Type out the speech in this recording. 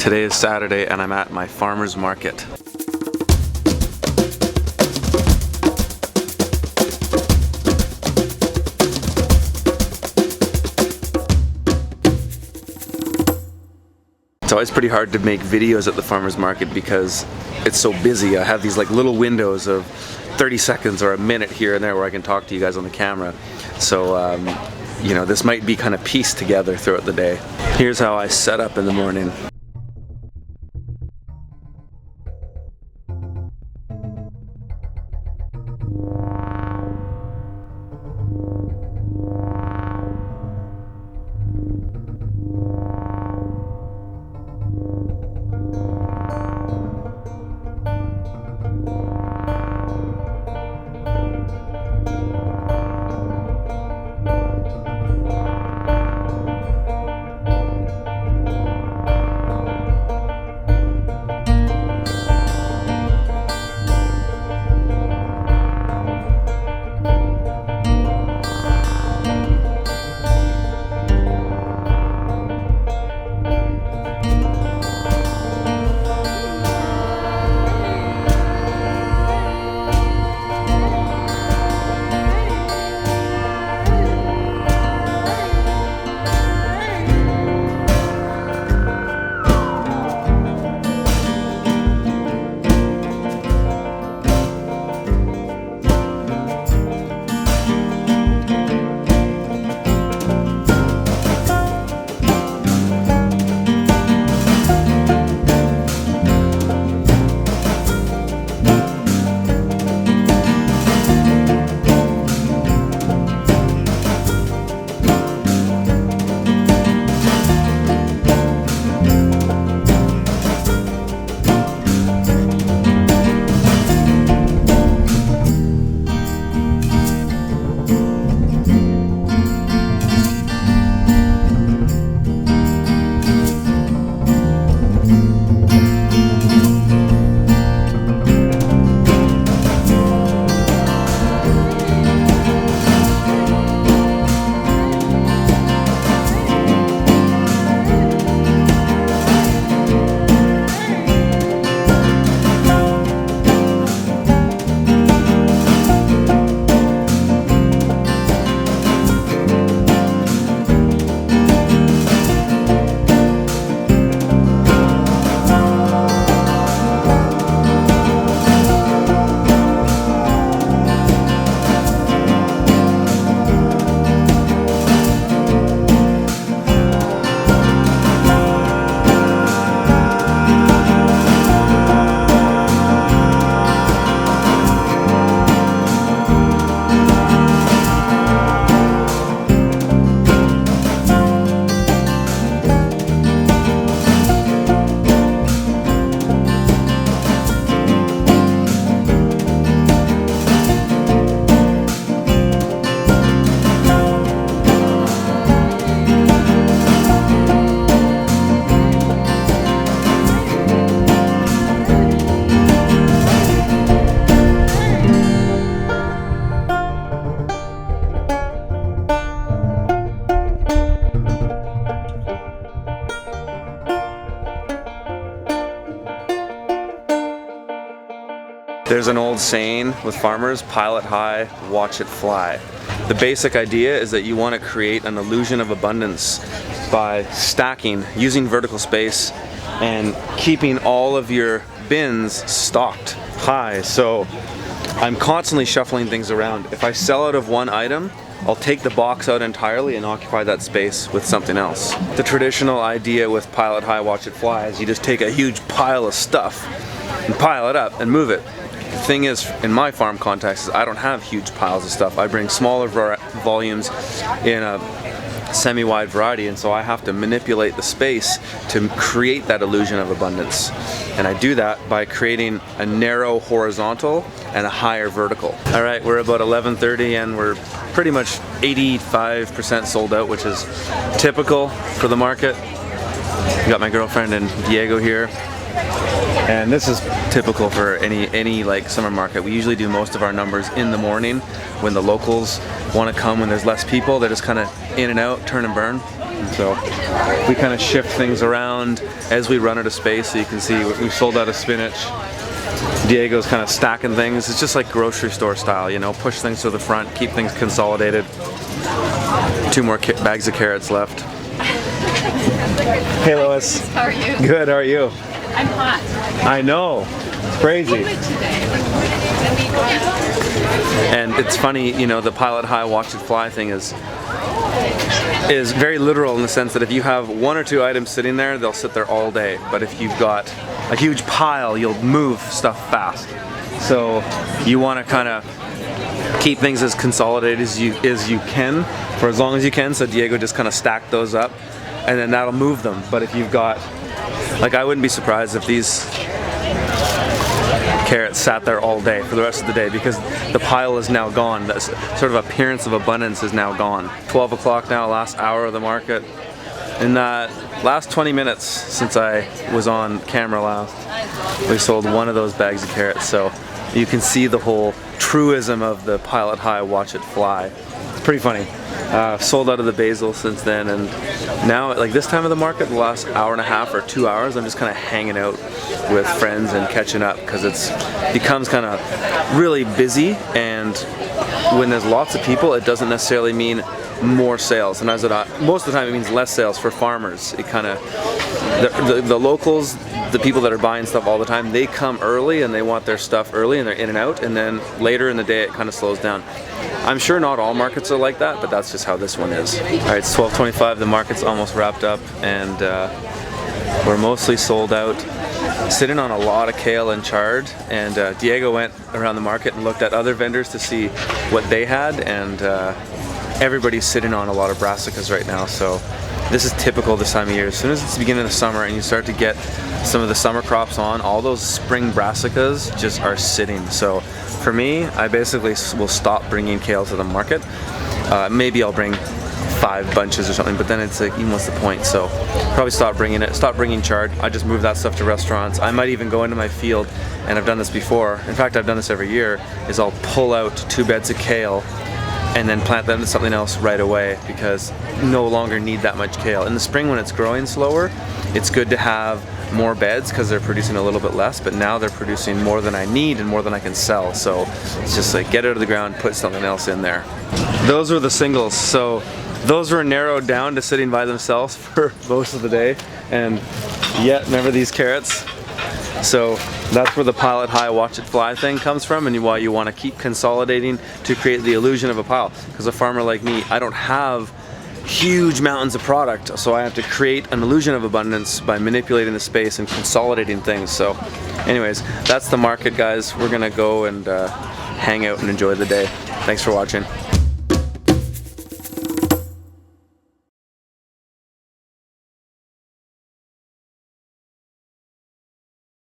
Today is Saturday and I'm at my farmer's market. It's always pretty hard to make videos at the farmer's market because it's so busy. I have these like little windows of 30 seconds or a minute here and there where I can talk to you guys on the camera. So, you know, this might be kind of pieced together throughout the day. Here's how I set up in the morning. There's an old saying with farmers, pile it high, watch it fly. The basic idea is that you want to create an illusion of abundance by stacking, using vertical space, and keeping all of your bins stocked high. So I'm constantly shuffling things around. If I sell out of one item, I'll take the box out entirely and occupy that space with something else. The traditional idea with pile it high, watch it fly is you just take a huge pile of stuff and pile it up and move it. The thing is, in my farm context, is I don't have huge piles of stuff. I bring smaller volumes in a semi-wide variety, and so I have to manipulate the space to create that illusion of abundance. And I do that by creating a narrow horizontal and a higher vertical. All right, we're about 11:30 and we're pretty much 85% sold out, which is typical for the market. Got my girlfriend and Diego here. And this is typical for any like summer market. We usually do most of our numbers in the morning when the locals want to come when there's less people. They're just kind of in and out, turn and burn. And so we kind of shift things around as we run out of space. So you can see we've sold out of spinach. Diego's kind of stacking things. It's just like grocery store style, you know, push things to the front, keep things consolidated. 2 more bags of carrots left. Hey Lois. How are you? Good, how are you? I'm hot. I know, it's crazy. And it's funny, you know, the pilot high, watch it fly thing is very literal in the sense that if you have 1 or 2 items sitting there, they'll sit there all day. But if you've got a huge pile, you'll move stuff fast. So you want to kind of keep things as consolidated as you can for as long as you can. So Diego just kind of stacked those up, and then that'll move them. But if you've got, like, I wouldn't be surprised if these carrots sat there all day for the rest of the day, because the pile is now gone. That sort of appearance of abundance is now gone. 12 o'clock now, last hour of the market. In that last 20 minutes since I was on camera last, we sold 1 of those bags of carrots. So you can see the whole truism of the pilot high, watch it fly. It's pretty funny. Sold out of the basil since then, and now, like this time of the market, the last hour and a half or 2 hours, I'm just kind of hanging out with friends and catching up, because it's becomes kind of really busy, and when there's lots of people, it doesn't necessarily mean more sales. And most of the time it means less sales for farmers. It kind of, the locals, the people that are buying stuff all the time, they come early and they want their stuff early and they're in and out, and then later in the day it kind of slows down. I'm sure not all markets are like that, but that's just how this one is. Alright, it's 12:25, the market's almost wrapped up, and we're mostly sold out. Sitting on a lot of kale and chard, and Diego went around the market and looked at other vendors to see what they had, and everybody's sitting on a lot of brassicas right now. So this is typical this time of year. As soon as it's the beginning of summer and you start to get some of the summer crops on, all those spring brassicas just are sitting. So for me, I basically will stop bringing kale to the market. Maybe I'll bring 5 bunches or something, but then it's like, what's the point? So probably stop bringing it, stop bringing chard. I just move that stuff to restaurants. I might even go into my field, and I've done this before. In fact, I've done this every year, is I'll pull out 2 beds of kale and then plant that into something else right away, because no longer need that much kale. In the spring when it's growing slower, it's good to have more beds because they're producing a little bit less, but now they're producing more than I need and more than I can sell. So it's just like, get it out of the ground, put something else in there. Those were the singles. So those were narrowed down to sitting by themselves for most of the day. And yet, remember these carrots? So that's where the pilot high, watch it fly thing comes from, and why you want to keep consolidating to create the illusion of a pile. Because a farmer like me, I don't have huge mountains of product, so I have to create an illusion of abundance by manipulating the space and consolidating things. So anyways, that's the market, guys. We're gonna go and hang out and enjoy the day. Thanks for watching.